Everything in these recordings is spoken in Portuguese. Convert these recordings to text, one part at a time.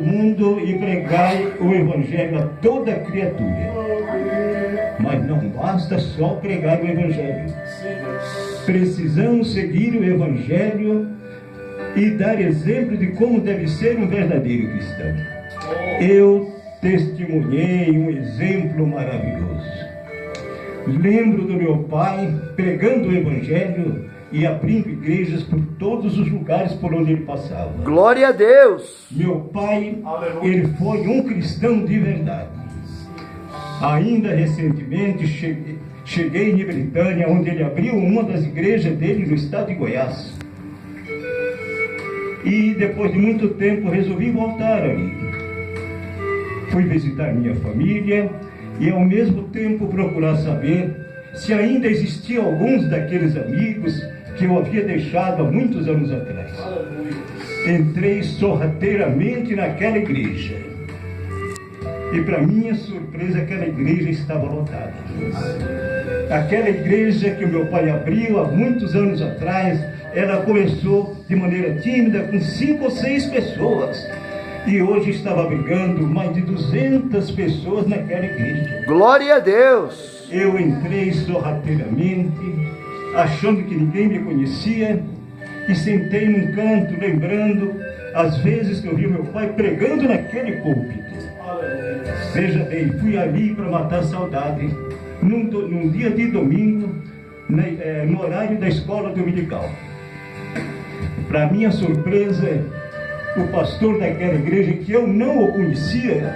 mundo e pregai o Evangelho a toda criatura. Mas não basta só pregar o Evangelho. Precisamos seguir o Evangelho e dar exemplo de como deve ser um verdadeiro cristão. Eu testemunhei um exemplo maravilhoso. Lembro do meu pai pregando o Evangelho e abrindo igrejas por todos os lugares por onde ele passava. Glória a Deus! Meu pai, ele foi um cristão de verdade. Ainda recentemente cheguei em Britânia, onde ele abriu uma das igrejas dele no estado de Goiás. E depois de muito tempo resolvi voltar ali. Fui visitar minha família e ao mesmo tempo procurar saber se ainda existiam alguns daqueles amigos que eu havia deixado há muitos anos atrás. Entrei sorrateiramente naquela igreja. E para minha surpresa, aquela igreja estava lotada. Aquela igreja que o meu pai abriu há muitos anos atrás, ela começou de maneira tímida, com 5 ou 6 pessoas. E hoje estava abrigando mais de 200 pessoas naquela igreja. Glória a Deus! Eu entrei sorrateiramente, achando que ninguém me conhecia, e sentei num canto, lembrando as vezes que eu vi meu pai pregando naquele púlpito. Veja bem, fui ali para matar a saudade, num dia de domingo, no horário da escola dominical. Para minha surpresa, o pastor daquela igreja, que eu não o conhecia,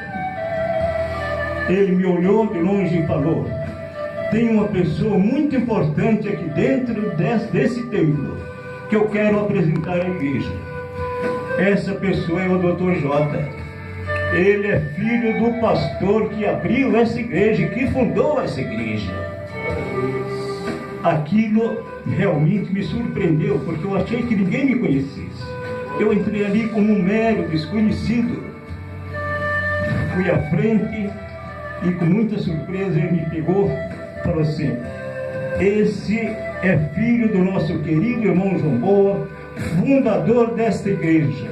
ele me olhou de longe e falou: tem uma pessoa muito importante aqui dentro desse templo, que eu quero apresentar à igreja. Essa pessoa é o Dr. J. Ele é filho do pastor que abriu essa igreja, que fundou essa igreja. Aquilo realmente me surpreendeu, porque eu achei que ninguém me conhecesse. Eu entrei ali como um mero desconhecido. Fui à frente e com muita surpresa ele me pegou e falou assim: esse é filho do nosso querido irmão João Boa, fundador desta igreja,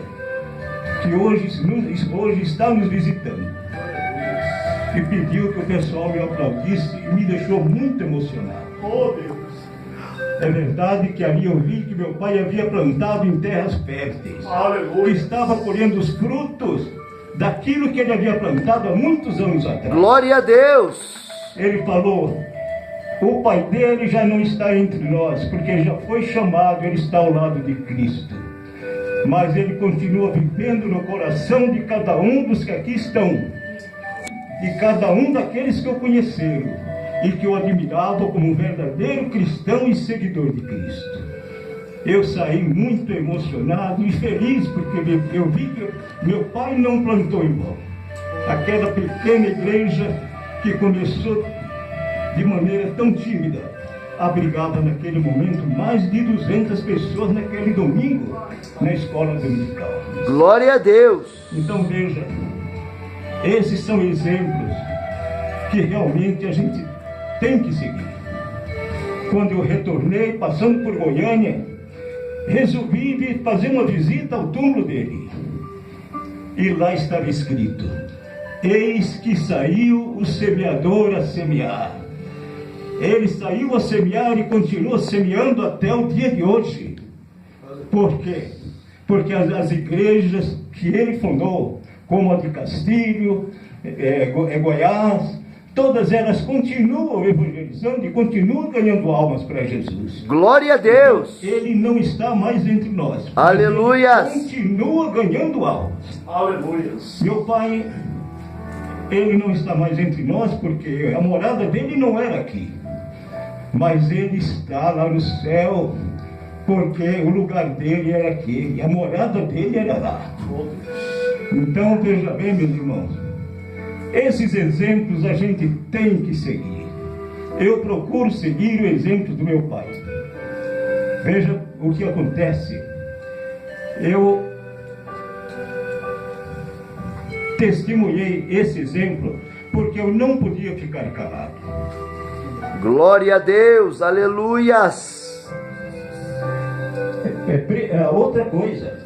que hoje está nos visitando. E pediu que o pessoal me aplaudisse e me deixou muito emocionado. Oh, Deus! É verdade que ali eu vi que meu pai havia plantado em terras férteis. Aleluia! Estava colhendo os frutos daquilo que ele havia plantado há muitos anos atrás. Glória a Deus! Ele falou: o pai dele já não está entre nós, porque ele já foi chamado, ele está ao lado de Cristo. Mas ele continua vivendo no coração de cada um dos que aqui estão, de cada um daqueles que o conheceram e que o admiravam como um verdadeiro cristão e seguidor de Cristo. Eu saí muito emocionado e feliz, porque eu vi que meu pai não plantou em vão. Aquela pequena igreja que começou de maneira tão tímida, abrigava naquele momento mais de 200 pessoas naquele domingo, na escola dominical. Glória a Deus! Então veja, esses são exemplos que realmente a gente tem que seguir. Quando eu retornei, passando por Goiânia, resolvi fazer uma visita ao túmulo dele. E lá estava escrito: eis que saiu o semeador a semear. Ele saiu a semear e continua semeando até o dia de hoje. Por quê? Porque as igrejas que ele fundou, como a de Castilho, Goiás, todas elas continuam evangelizando e continuam ganhando almas para Jesus. Glória a Deus! Ele não está mais entre nós. Aleluia! Ele continua ganhando almas. Aleluia! Meu pai, ele não está mais entre nós porque a morada dele não era aqui. Mas ele está lá no céu, porque o lugar dele era aqui, e a morada dele era lá. Então, veja bem, meus irmãos, esses exemplos a gente tem que seguir. Eu procuro seguir o exemplo do meu pai. Veja o que acontece. Eu testemunhei esse exemplo porque eu não podia ficar calado. Glória a Deus, aleluias! Outra coisa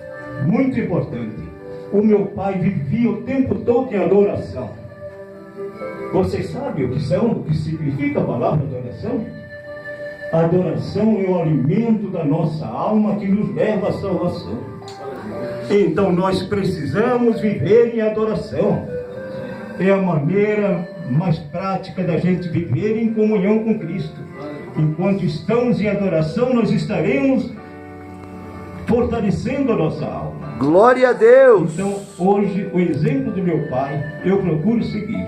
muito importante: o meu pai vivia o tempo todo em adoração. Vocês sabem o que significa a palavra adoração? A adoração é o alimento da nossa alma que nos leva à salvação. Então nós precisamos viver em adoração. É a maneira mais prática da gente viver em comunhão com Cristo. Enquanto estamos em adoração, nós estaremos fortalecendo a nossa alma. Glória a Deus. Então, hoje, o exemplo do meu pai, eu procuro seguir.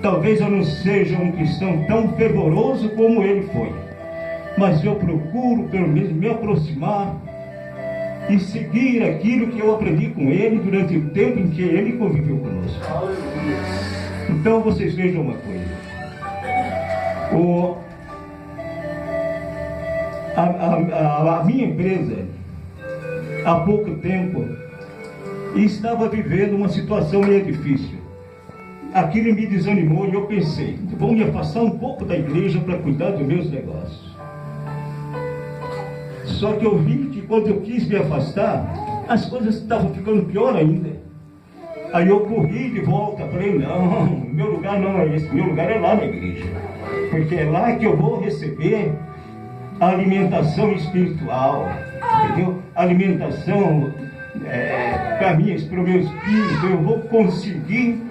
Talvez eu não seja um cristão tão fervoroso como ele foi, mas eu procuro, pelo menos, me aproximar e seguir aquilo que eu aprendi com ele durante o tempo em que ele conviveu conosco. Então, vocês vejam uma coisa. A minha empresa, há pouco tempo, estava vivendo uma situação meio difícil. Aquilo me desanimou e eu pensei, vou me afastar um pouco da igreja para cuidar dos meus negócios. Só que eu vi que quando eu quis me afastar, as coisas estavam ficando pior ainda. Aí eu corri de volta, falei, não, meu lugar não é esse, meu lugar é lá na igreja. Porque é lá que eu vou receber a alimentação espiritual, entendeu? Alimentação para o meu espírito, eu vou conseguir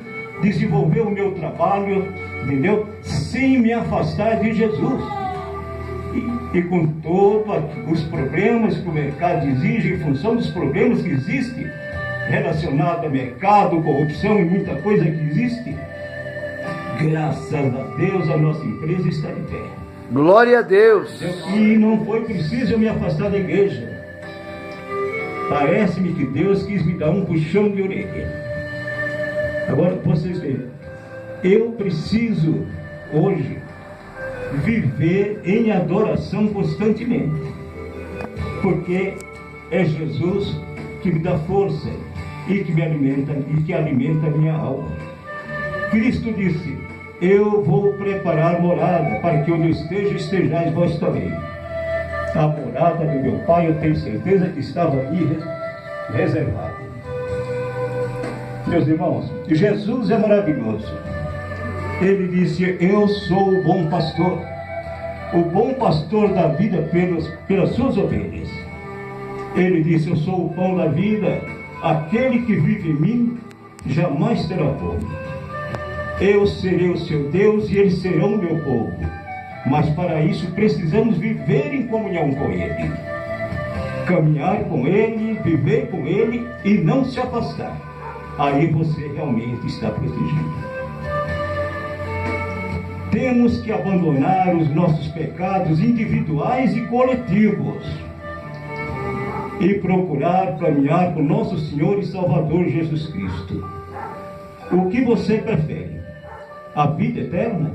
desenvolver o meu trabalho, entendeu? Sem me afastar de Jesus. E com todos os problemas que o mercado exige, em função dos problemas que existem relacionados ao mercado, corrupção e muita coisa que existe, graças a Deus a nossa empresa está de pé. Glória a Deus. E não foi preciso eu me afastar da igreja. Parece-me que Deus quis me dar um puxão de orelha. Agora vocês veem, eu preciso hoje viver em adoração constantemente, porque é Jesus que me dá força e que me alimenta e que alimenta a minha alma. Cristo disse, eu vou preparar morada para que onde eu esteja, estejais vós também. A morada do meu Pai, eu tenho certeza que estava ali reservada. Meus irmãos, Jesus é maravilhoso. Ele disse, eu sou o bom pastor. O bom pastor dá vida pelas suas ovelhas. Ele disse, eu sou o pão da vida. Aquele que vive em mim jamais terá fome. Eu serei o seu Deus e eles serão o meu povo. Mas para isso precisamos viver em comunhão com Ele. Caminhar com Ele, viver com Ele e não se afastar. Aí você realmente está protegido. Temos que abandonar os nossos pecados individuais e coletivos e procurar caminhar com nosso Senhor e Salvador Jesus Cristo. O que você prefere? A vida eterna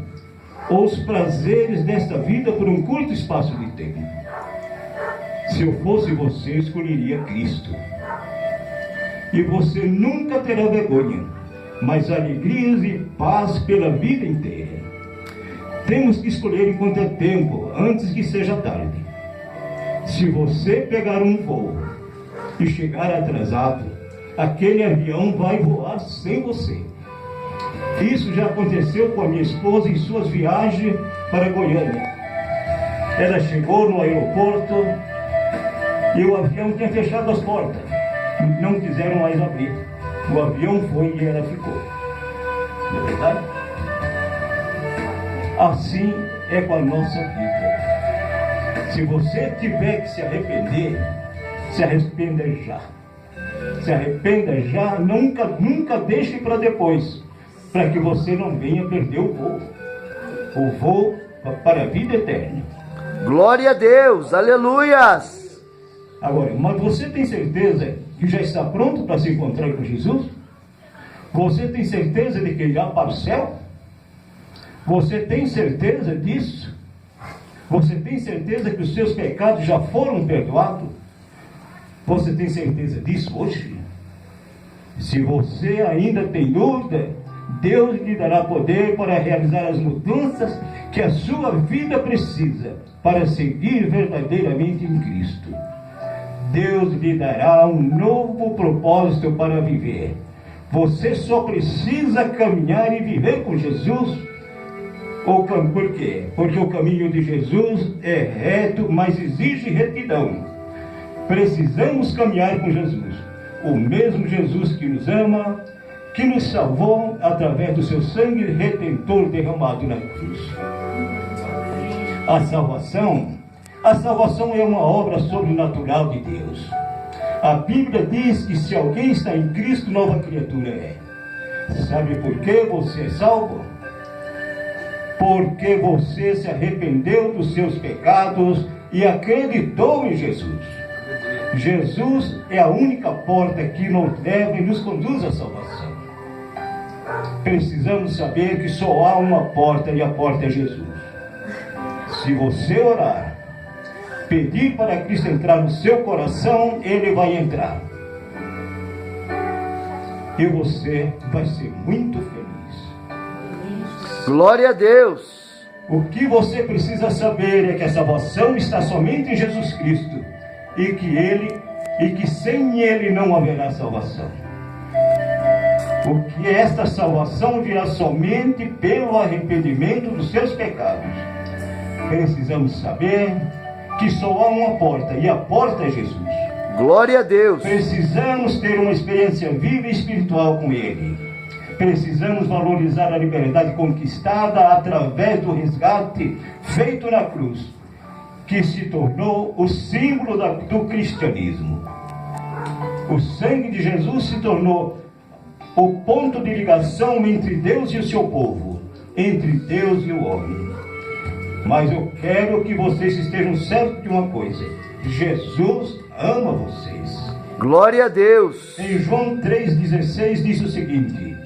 ou os prazeres desta vida por um curto espaço de tempo? Se eu fosse você, eu escolheria Cristo. E você nunca terá vergonha, mas alegrias e paz pela vida inteira. Temos que escolher enquanto é tempo, antes que seja tarde. Se você pegar um voo e chegar atrasado, aquele avião vai voar sem você. Isso já aconteceu com a minha esposa em suas viagens para Goiânia. Ela chegou no aeroporto e o avião tinha fechado as portas. Não quiseram mais abrir. O avião foi e ela ficou. Não é verdade? Assim é com a nossa vida. Se você tiver que se arrepender, se arrependa já. Se arrependa já, nunca deixe para depois, para que você não venha perder o voo para a vida eterna. Glória a Deus, aleluias. Agora, mas você tem certeza que já está pronto para se encontrar com Jesus? Você tem certeza de que irá para o céu? Você tem certeza disso? Você tem certeza que os seus pecados já foram perdoados? Você tem certeza disso hoje? Se você ainda tem dúvida, Deus lhe dará poder para realizar as mudanças que a sua vida precisa para seguir verdadeiramente em Cristo. Deus lhe dará um novo propósito para viver. Você só precisa caminhar e viver com Jesus. Por quê? Porque o caminho de Jesus é reto, mas exige retidão. Precisamos caminhar com Jesus. O mesmo Jesus que nos ama, que nos salvou através do seu sangue redentor derramado na cruz. A salvação é uma obra sobrenatural de Deus. A Bíblia diz que se alguém está em Cristo, nova criatura é. Sabe por que você é salvo? Porque você se arrependeu dos seus pecados e acreditou em Jesus. Jesus é a única porta que nos leva e nos conduz à salvação. Precisamos saber que só há uma porta e a porta é Jesus. Se você orar, pedir para Cristo entrar no seu coração, Ele vai entrar. E você vai ser muito feliz. Glória a Deus. O que você precisa saber é que a salvação está somente em Jesus Cristo. E que sem Ele não haverá salvação. Porque esta salvação virá somente pelo arrependimento dos seus pecados. Precisamos saber que só há uma porta, e a porta é Jesus. Glória a Deus. Precisamos ter uma experiência viva e espiritual com Ele. Precisamos valorizar a liberdade conquistada através do resgate feito na cruz, que se tornou o símbolo do cristianismo. O sangue de Jesus se tornou o ponto de ligação entre Deus e o seu povo, entre Deus e o homem. Mas eu quero que vocês estejam certos de uma coisa: Jesus ama vocês. Glória a Deus. Em João 3,16 diz o seguinte: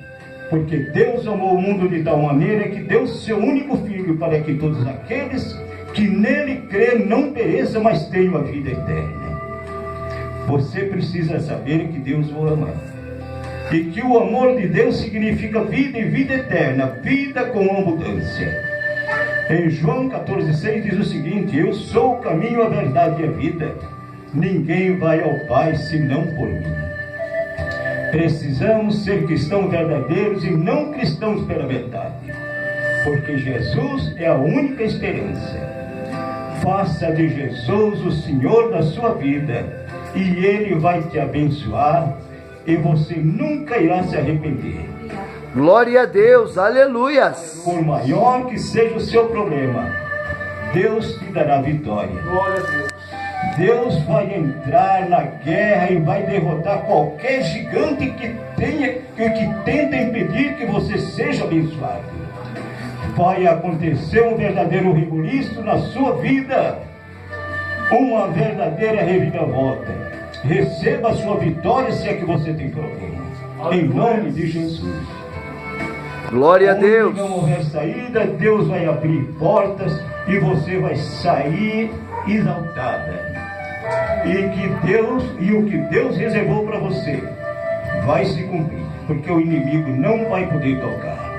porque Deus amou o mundo de tal maneira que deu seu único Filho, para que todos aqueles que nele crê não pereça, mas tenha a vida eterna. Você precisa saber que Deus o ama. E que o amor de Deus significa vida e vida eterna, vida com abundância. Em João 14,6 diz o seguinte: eu sou o caminho, a verdade e a vida. Ninguém vai ao Pai senão por mim. Precisamos ser cristãos verdadeiros e não cristãos pela metade. Porque Jesus é a única esperança. Faça de Jesus o Senhor da sua vida, e Ele vai te abençoar, e você nunca irá se arrepender. Glória a Deus, aleluias. Por maior que seja o seu problema, Deus te dará vitória. Glória a Deus. Deus vai entrar na guerra e vai derrotar qualquer gigante que tenta impedir que você seja abençoado. Vai acontecer um verdadeiro reboliço na sua vida, uma verdadeira reviravolta. Receba a sua vitória se é que você tem problema. Em nome de Jesus. Glória a Deus. Onde não houver saída, Deus vai abrir portas e você vai sair exaltada. E o que Deus reservou para você vai se cumprir, porque o inimigo não vai poder tocar.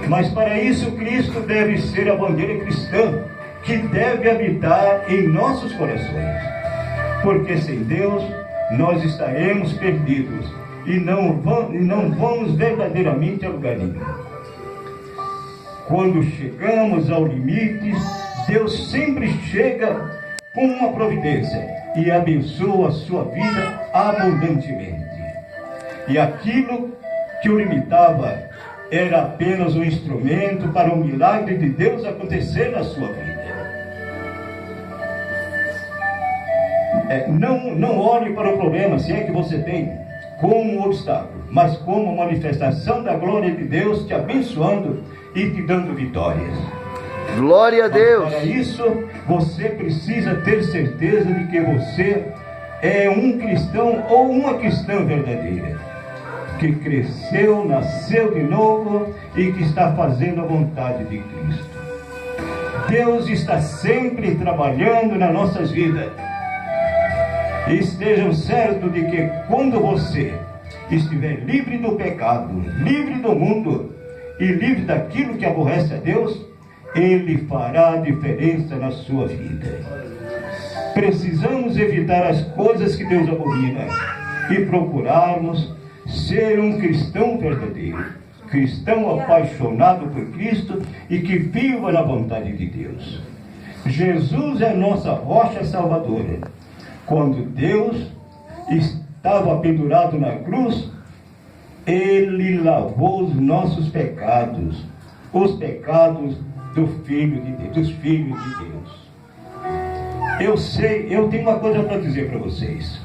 Mas para isso Cristo deve ser a bandeira cristã que deve habitar em nossos corações. Porque sem Deus nós estaremos perdidos e não vamos verdadeiramente a lugar nenhum. Quando chegamos ao limite, Deus sempre chega com uma providência e abençoa a sua vida abundantemente. E aquilo que o limitava era apenas um instrumento para o milagre de Deus acontecer na sua vida. Não olhe para o problema, se é que você tem, como um obstáculo, mas como uma manifestação da glória de Deus te abençoando e te dando vitórias. Glória a Deus. Para isso, você precisa ter certeza de que você é um cristão ou uma cristã verdadeira, que cresceu, nasceu de novo e que está fazendo a vontade de Cristo. Deus está sempre trabalhando nas nossas vidas. E estejam certos de que quando você estiver livre do pecado, livre do mundo e livre daquilo que aborrece a Deus, Ele fará a diferença na sua vida. Precisamos evitar as coisas que Deus abomina e procurarmos ser um cristão verdadeiro, cristão apaixonado por Cristo e que viva na vontade de Deus. Jesus é nossa rocha salvadora. Quando Deus estava pendurado na cruz, Ele lavou os nossos pecados, os pecados dos filhos de Deus. Eu tenho uma coisa para dizer para vocês.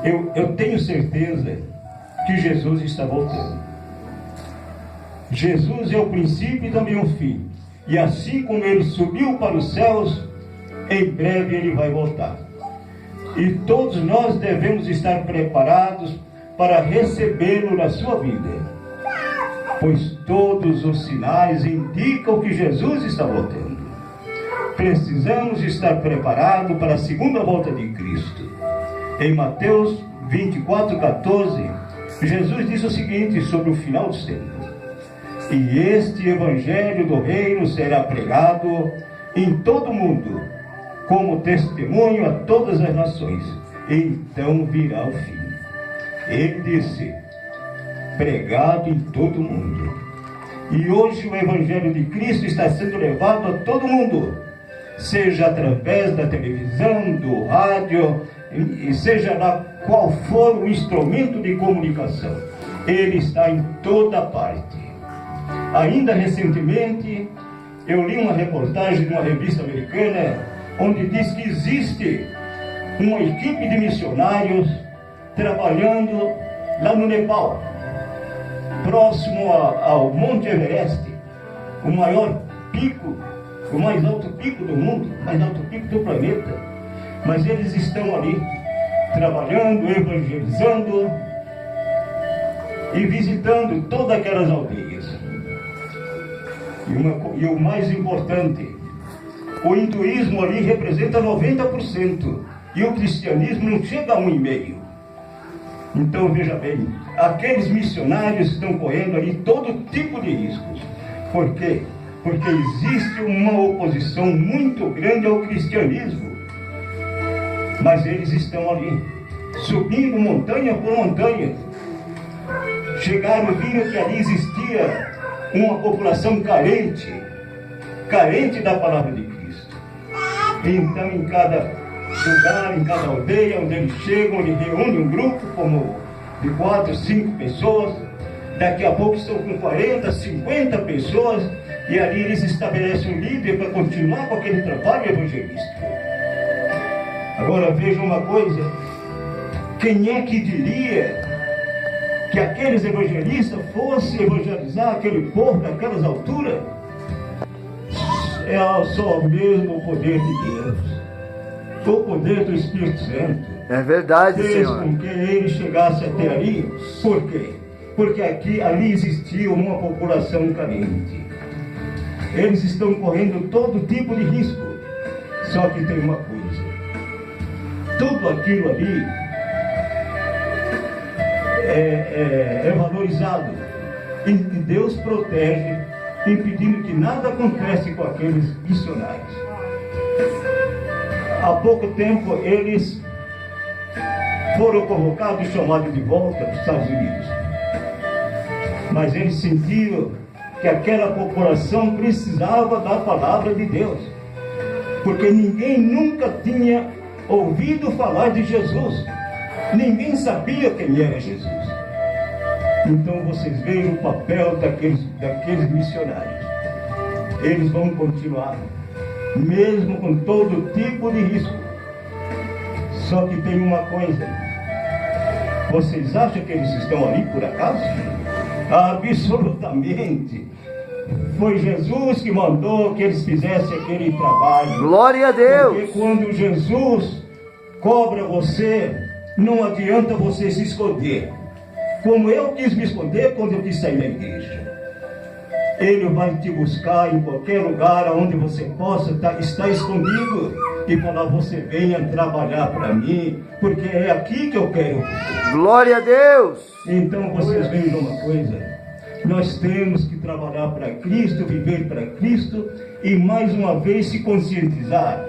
Eu tenho certeza que Jesus está voltando. Jesus é o princípio e também o fim. E assim como Ele subiu para os céus, em breve Ele vai voltar. E todos nós devemos estar preparados para recebê-lo na sua vida, pois todos os sinais indicam que Jesus está voltando. Precisamos estar preparados para a segunda volta de Cristo. Em Mateus 24:14, Jesus diz o seguinte sobre o final dos tempos: e este evangelho do reino será pregado em todo o mundo, como testemunho a todas as nações, e então virá o fim. Ele disse, pregado em todo o mundo. E hoje o evangelho de Cristo está sendo levado a todo mundo, seja através da televisão, do rádio, e seja lá qual for o instrumento de comunicação. Ele está em toda parte. Ainda recentemente, eu li uma reportagem de uma revista americana, onde diz que existe uma equipe de missionários trabalhando lá no Nepal, próximo ao Monte Everest, o maior pico, o mais alto pico do mundo, o mais alto pico do planeta. Mas eles estão ali, trabalhando, evangelizando e visitando todas aquelas aldeias. E o mais importante, o hinduísmo ali representa 90%, e o cristianismo não chega a 1,5%. Então veja bem, aqueles missionários estão correndo ali todo tipo de riscos. Por quê? Porque existe uma oposição muito grande ao cristianismo. Mas eles estão ali, subindo montanha por montanha. Chegaram e viram que ali existia uma população carente da palavra de Cristo. Então em cada lugar, em cada aldeia onde eles chegam, eles reúnem um grupo como de 4, 5 pessoas. Daqui a pouco estão com 40, 50 pessoas, e ali eles estabelecem um líder para continuar com aquele trabalho evangelístico. Agora vejam uma coisa: quem é que diria que aqueles evangelistas fossem evangelizar aquele povo naquelas alturas? É só mesmo o poder de Deus, o poder do Espírito Santo. É verdade, fez Senhor. com que ele chegasse até ali. Por quê? Porque ali existia uma população carente. Eles estão correndo todo tipo de risco. Só que tem uma coisa: tudo aquilo ali é valorizado. E Deus protege, impedindo que nada aconteça com aqueles missionários. Há pouco tempo eles foram convocados e chamados de volta para os Estados Unidos. Mas eles sentiram que aquela população precisava da palavra de Deus, porque ninguém nunca tinha ouvido falar de Jesus, ninguém sabia quem era Jesus. Então vocês vejam o papel daqueles missionários. Eles vão continuar, mesmo com todo tipo de risco. Só que tem uma coisa: vocês acham que eles estão ali por acaso? Absolutamente. Foi Jesus que mandou que eles fizessem aquele trabalho. Glória a Deus. Porque quando Jesus cobra você, não adianta você se esconder. Como eu quis me esconder quando eu quis sair da igreja. Ele vai te buscar em qualquer lugar onde você possa estar escondido e falar: você venha trabalhar para mim, porque é aqui que eu quero. Glória a Deus. Então vocês vejam uma coisa: nós temos que trabalhar para Cristo, viver para Cristo, e mais uma vez se conscientizar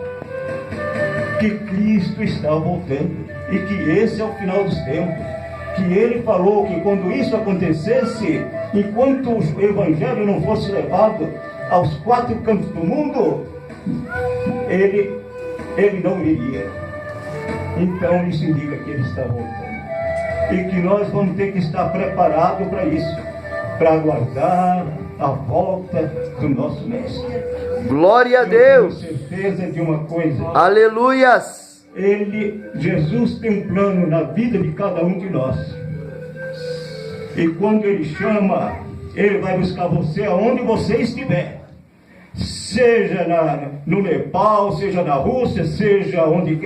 que Cristo está voltando e que esse é o final dos tempos. Que ele falou que quando isso acontecesse, enquanto o evangelho não fosse levado aos 4 cantos do mundo, ele não iria. Então isso indica que ele está voltando. E que nós vamos ter que estar preparados para isso, para aguardar a volta do nosso Mestre. Glória a Deus. Eu tenho certeza de uma coisa. Aleluias. Jesus tem um plano na vida de cada um de nós. E quando Ele chama, Ele vai buscar você aonde você estiver. Seja no Nepal, seja na Rússia, seja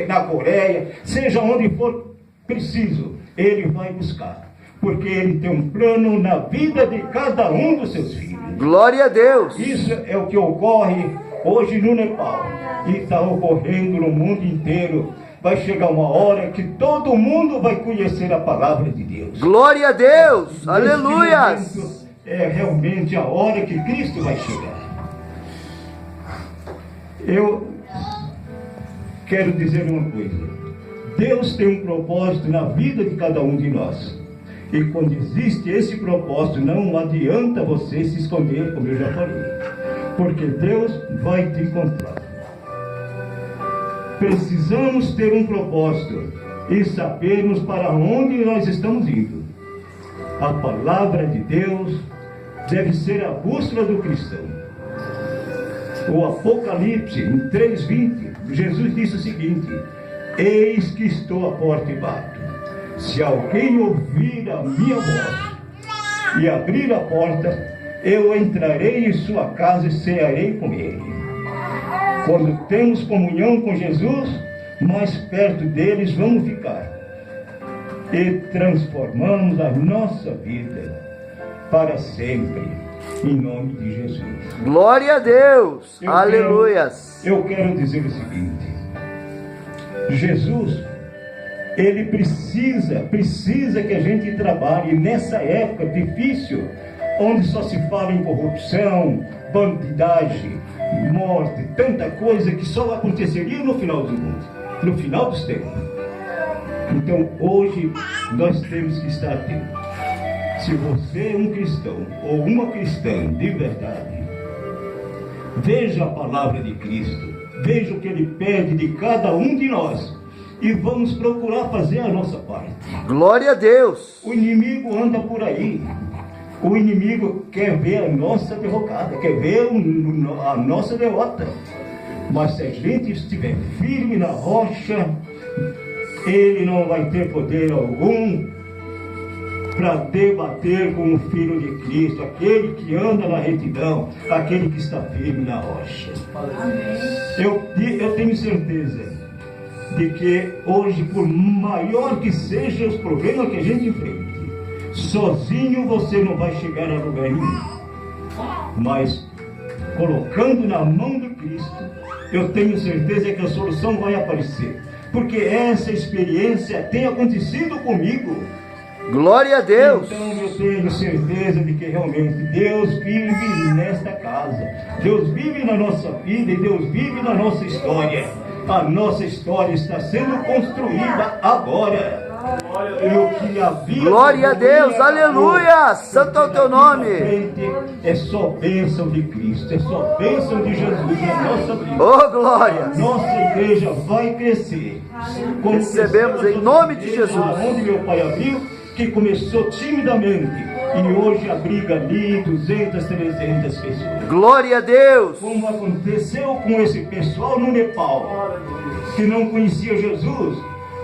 na Coreia, seja onde for preciso, Ele vai buscar. Porque Ele tem um plano na vida de cada um dos seus filhos. Glória a Deus. Isso é o que ocorre hoje no Nepal. E está ocorrendo no mundo inteiro. Vai chegar uma hora que todo mundo vai conhecer a palavra de Deus. Glória a Deus. Aleluias. É realmente a hora que Cristo vai chegar. Eu quero dizer uma coisa. Deus tem um propósito na vida de cada um de nós. E quando existe esse propósito, não adianta você se esconder, como eu já falei. Porque Deus vai te encontrar. Precisamos ter um propósito e sabermos para onde nós estamos indo. A palavra de Deus deve ser a bússola do cristão. O Apocalipse, em 3:20, Jesus disse o seguinte: eis que estou à porta e bato. Se alguém ouvir a minha voz e abrir a porta, eu entrarei em sua casa e cearei com ele. Quando temos comunhão com Jesus, mais perto deles vamos ficar. E transformamos a nossa vida para sempre, em nome de Jesus. Glória a Deus. Aleluias. Eu quero dizer o seguinte: Jesus, Ele precisa que a gente trabalhe nessa época difícil, onde só se fala em corrupção, bandidagem, morte, tanta coisa que só aconteceria no final do mundo, no final dos tempos. Então hoje nós temos que estar atentos. Se você é um cristão ou uma cristã de verdade, veja a palavra de Cristo, veja o que Ele pede de cada um de nós e vamos procurar fazer a nossa parte. Glória a Deus. O inimigo anda por aí. O inimigo quer ver a nossa derrocada, quer ver a nossa derrota. Mas se a gente estiver firme na rocha, ele não vai ter poder algum para debater com o Filho de Cristo, aquele que anda na retidão, aquele que está firme na rocha. Eu tenho certeza de que hoje, por maior que sejam os problemas que a gente enfrenta, sozinho você não vai chegar a lugar nenhum. Mas colocando na mão de Cristo, eu tenho certeza que a solução vai aparecer. Porque essa experiência tem acontecido comigo. Glória a Deus. Então eu tenho certeza de que realmente Deus vive nesta casa. Deus vive na nossa vida e Deus vive na nossa história. A nossa história está sendo construída agora. Glória a Deus, aleluia, santo é o teu nome. É só bênção de Cristo, é só bênção de Jesus na nossa vida. Oh, glória. Nossa igreja vai crescer. Recebemos em nome de Jesus. Onde meu pai abriu, que começou timidamente e hoje abriga ali 200, 300 pessoas. Glória a Deus. Como aconteceu com esse pessoal no Nepal, que não conhecia Jesus.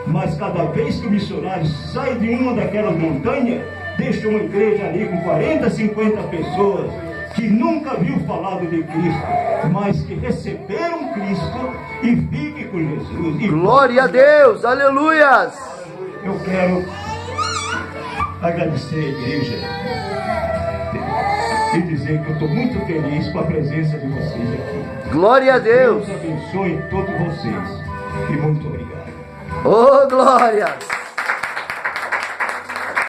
Mas cada vez que o missionário sai de uma daquelas montanhas, deixa uma igreja ali com 40, 50 pessoas que nunca viu falar de Cristo, mas que receberam Cristo e vivem com Jesus. Glória a Deus, aleluias. Eu quero agradecer a igreja e dizer que eu estou muito feliz com a presença de vocês aqui. Glória a Deus. Deus abençoe todos vocês e muito obrigado. Oh, glória!